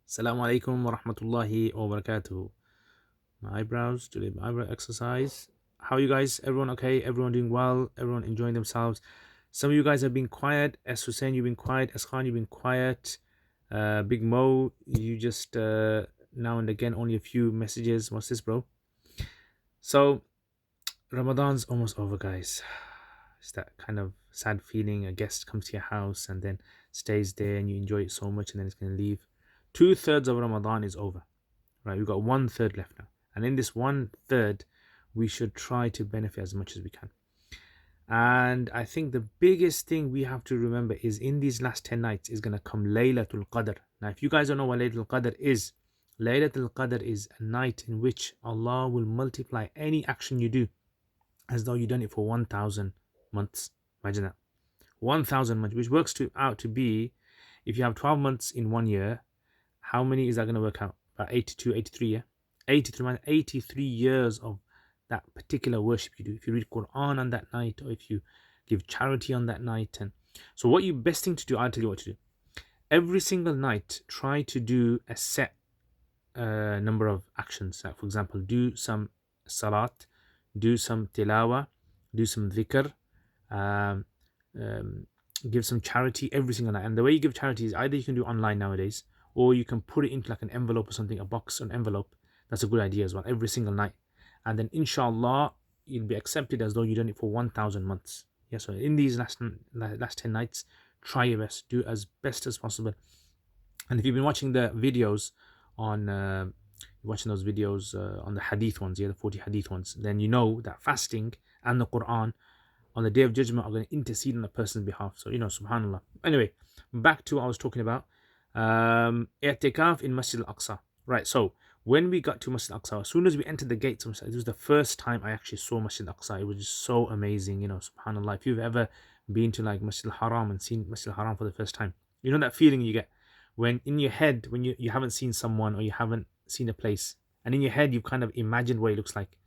Assalamu alaikum wa rahmatullahi wa barakatuh. My eyebrows, today my eyebrow exercise. How are you guys? Everyone okay? Everyone doing well? Everyone enjoying themselves? Some of you guys have been quiet. S. Hussein, you've been quiet. S. Khan, you've been quiet. Big Mo, you just now and again only a few messages. What's this, bro? So Ramadan's almost over, guys. It's that kind of sad feeling. A guest comes to your house and then stays there and you enjoy it so much and then it's going to leave. 2/3 of Ramadan is over, right? We've got 1/3 left now. And in this 1/3, we should try to benefit as much as we can. And I think the biggest thing we have to remember is in these last 10 nights is going to come Laylatul Qadr. Now, if you guys don't know what Laylatul Qadr is, Laylatul Qadr is a night in which Allah will multiply any action you do as though you've done it for 1,000 months. Imagine that. 1,000 months, which works out to be, if you have 12 months in 1 year, how many is that going to work out? About 82, 83, yeah? 83 years of that particular worship you do. If you read Quran on that night, or if you give charity on that night. And so what you best thing to do, I'll tell you what to do. Every single night, try to do a set number of actions. Like for example, do some salat, do some tilawa, do some dhikr, um, um, give some charity every single night. And the way you give charity is either you can do online nowadays, or you can put it into like an envelope or something, a box, an envelope. That's a good idea as well, every single night. And then inshallah, you'll be accepted as though you've done it for 1,000 months. Yeah, so in these last 10 nights, try your best, do as best as possible. And if you've been watching the videos on watching those videos on the hadith ones, yeah, the 40 hadith ones, then you know that fasting and the Quran on the day of judgment are going to intercede on a person's behalf. So subhanallah. Anyway, back to what I was talking about. I'tikaf in Masjid al-Aqsa. Right, so when we got to Masjid al-Aqsa, as soon as we entered the gates of Masjid, it was the first time I actually saw Masjid al-Aqsa. It was just so amazing, subhanallah. If you've ever been to like Masjid al-Haram and seen Masjid al-Haram for the first time, you know that feeling you get when in your head, when you haven't seen someone or you haven't seen a place, and in your head you've kind of imagined what it looks like,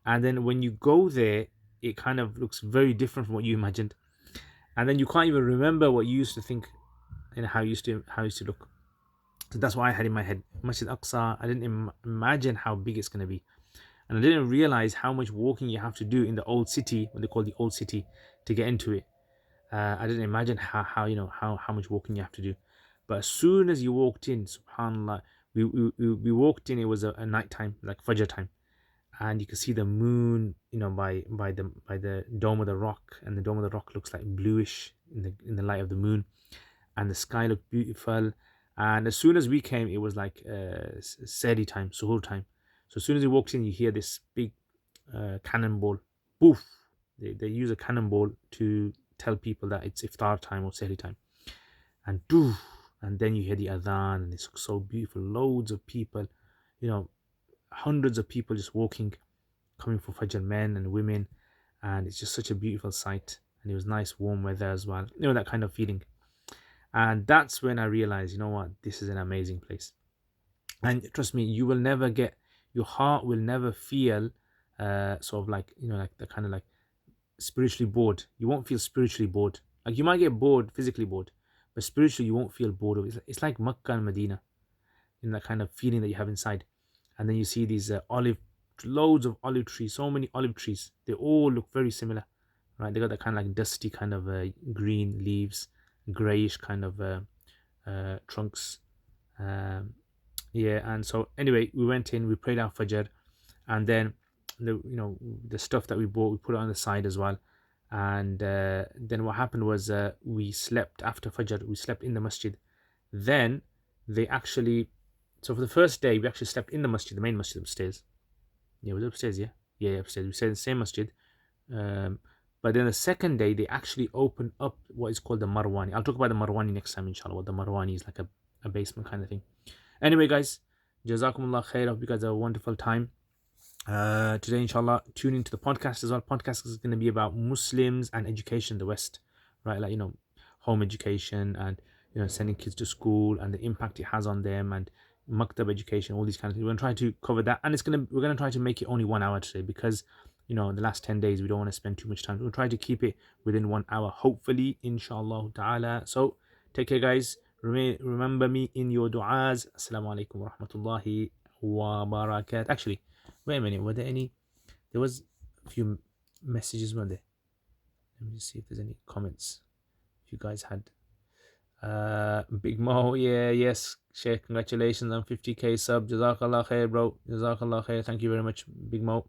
and then when you go there it kind of looks very different from what you imagined, and then you can't even remember what you used to think and how it used to look. So that's what I had in my head. Masjid Aqsa, I didn't imagine how big it's going to be, and I didn't realize how much walking you have to do in the old city, what they call the old city, to get into it. I didn't imagine how much walking you have to do. But as soon as you walked in, subhanallah, we walked in, it was a night time, like Fajr time. And you can see the moon, by the dome of the rock, and the dome of the rock looks like bluish in the light of the moon, and the sky looked beautiful. And as soon as we came, it was like Sehri time, Suhoor time. So as soon as you walked in, you hear this big cannonball, poof. They use a cannonball to tell people that it's iftar time or Sehri time, and doof, and then you hear the adhan, and it's so beautiful. Loads of people, you know, hundreds of people just walking, coming for Fajr, men and women, and it's just such a beautiful sight. And it was nice, warm weather as well. That kind of feeling. And that's when I realized, you know what, this is an amazing place. And trust me, you will never get, your heart will never feel sort of like, like the kind of like spiritually bored. You won't feel spiritually bored. Like you might get bored, physically bored, but spiritually you won't feel bored of it. It's like Makkah and Medina, in that kind of feeling that you have inside. And then you see these loads of olive trees, so many olive trees. They all look very similar, right? They got that kind of like dusty kind of green leaves, grayish kind of trunks. Yeah, and so anyway, we went in, we prayed our Fajr, and then the stuff that we bought, we put it on the side as well. And then what happened was we slept after Fajr. We slept in the masjid. Then they actually, so for the first day, we actually slept in the masjid, the main masjid upstairs. Yeah, it was upstairs, yeah? Yeah, upstairs. We stayed in the same masjid. But then the second day, they actually opened up what is called the Marwani. I'll talk about the Marwani next time, inshallah. What the Marwani is, like a basement kind of thing. Anyway, guys, Jazakumullah khair. I hope you guys have a wonderful time. Today, inshallah, tune into the podcast as well. Podcast is going to be about Muslims and education in the West, right? Like, home education and, sending kids to school and the impact it has on them, and maktab education, all these kind of things. We're going to try to cover that, and we're going to try to make it only 1 hour today, because the last 10 days we don't want to spend too much time. We'll try to keep it within 1 hour, hopefully, inshallah ta'ala. So take care, guys. Remember me in your du'as. Assalamu alaikum wa rahmatullahi wa barakatuh. Actually, wait a minute. Were there any? There was a few messages, weren't there? Let me just see if there's any comments. If you guys had. Big Mo, yeah, yes, Sheikh, congratulations on 50k sub. Jazakallah khair, bro. Jazakallah khair. Thank you very much, Big Mo,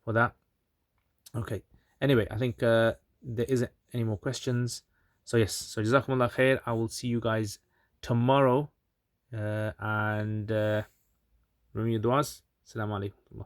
for that. Okay. Anyway, I think there isn't any more questions. So yes, so Jazakumullah khair. I will see you guys tomorrow. And remember your duas. Assalamu alaikum.